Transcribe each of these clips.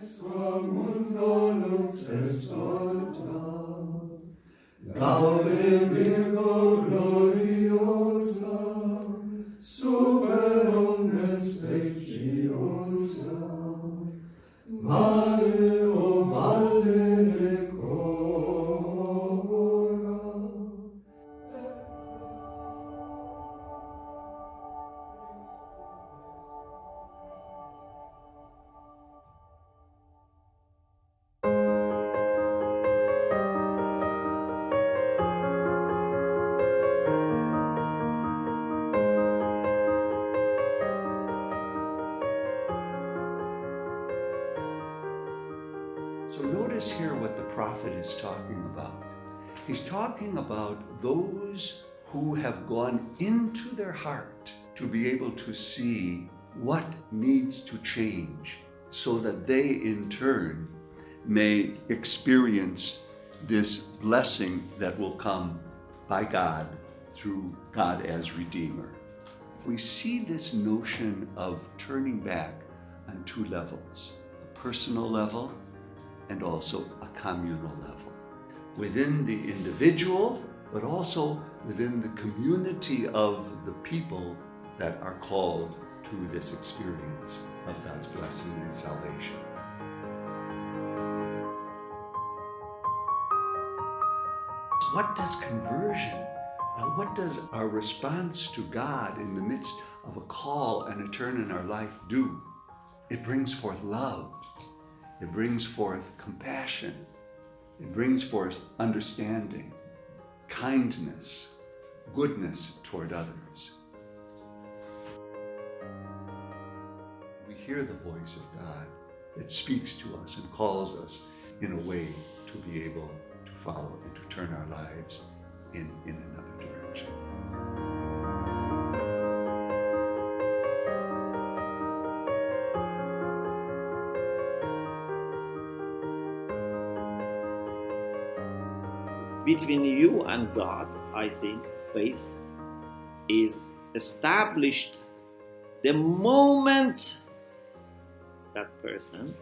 Sua mundo lux est Laude Virgo gloriosa, super omnes preciosa, Mare o valle decora. So notice here what the prophet is talking about. He's talking about those who have gone into their heart to be able to see what needs to change so that they in turn may experience this blessing that will come by God through God as Redeemer. We see this notion of turning back on two levels, a personal level and also a communal level. Within the individual, but also within the community of the people that are called to this experience of God's blessing and salvation. What does conversion, what does our response to God in the midst of a call and a turn in our life do? It brings forth love. It brings forth compassion. It brings forth understanding, kindness, goodness toward others. We hear the voice of God that speaks to us and calls us in a way to be able to follow and to turn our lives in another direction. Between you and God, I think faith is established the moment that person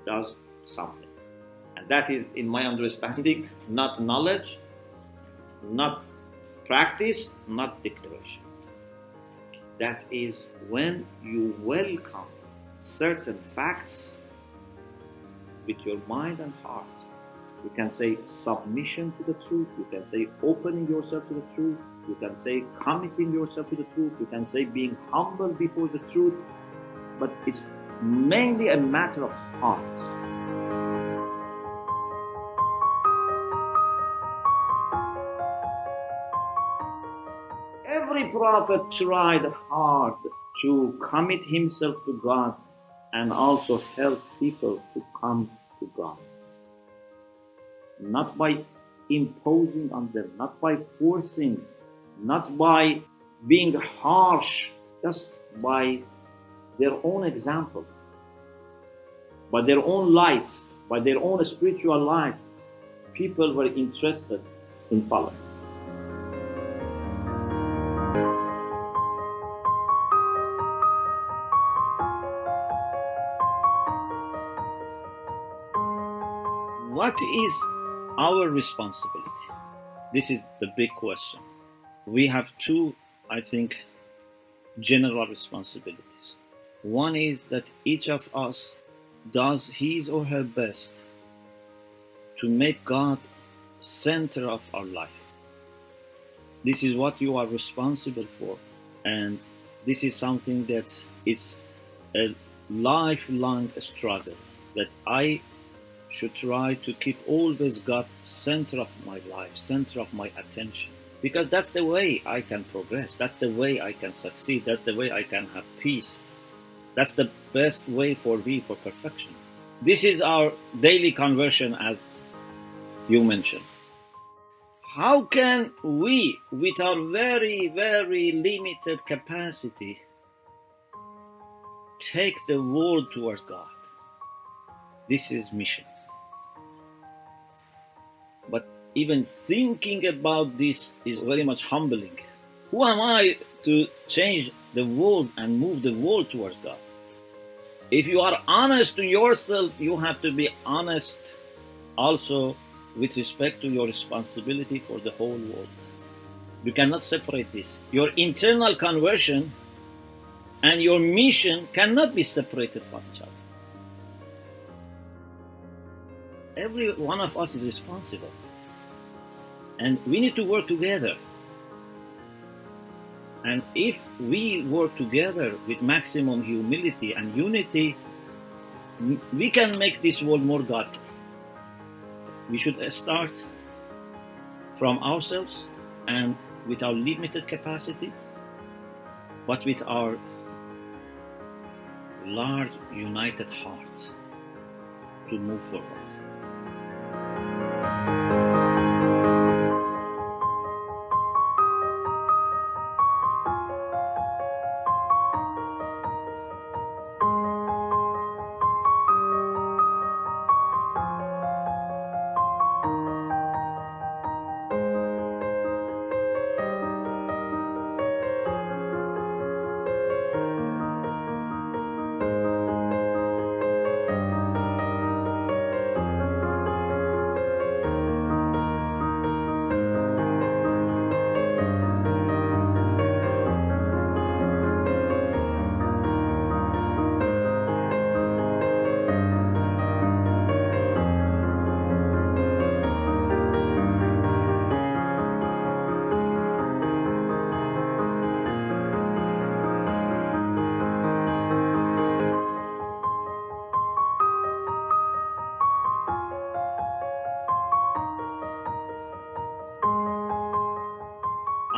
does something. And that is, in my understanding, not knowledge, not practice, not declaration. That is when you welcome certain facts with your mind and heart. You can say submission to the truth. You can say opening yourself to the truth. You can say committing yourself to the truth. You can say being humble before the truth. But it's mainly a matter of heart. Every prophet tried hard to commit himself to God and also help people to come to God. Not by imposing on them, not by forcing, not by being harsh, just by their own example, by their own light, by their own spiritual life. People were interested in following. What is our responsibility? This is the big question. We have two, I think, general responsibilities. One is that each of us does his or her best to make God center of our life. This is what you are responsible for, and this is something that is a lifelong struggle that I should try to keep always God center of my life, center of my attention. Because that's the way I can progress. That's the way I can succeed. That's the way I can have peace. That's the best way for me for perfection. This is our daily conversion, as you mentioned. How can we, with our very, very limited capacity, take the world towards God? This is mission. But even thinking about this is very much humbling. Who am I to change the world and move the world towards God? If you are honest to yourself, you have to be honest also with respect to your responsibility for the whole world. You cannot separate this. Your internal conversion and your mission cannot be separated from each other. Every one of us is responsible. And we need to work together. And if we work together with maximum humility and unity, we can make this world more godly. We should start from ourselves and with our limited capacity, but with our large united hearts to move forward.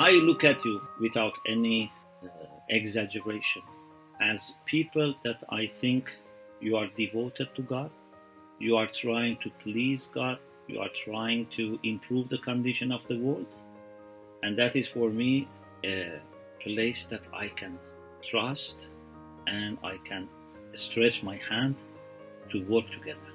I look at you without any exaggeration as people that I think you are devoted to God, you are trying to please God, you are trying to improve the condition of the world, and that is for me a place that I can trust and I can stretch my hand to work together.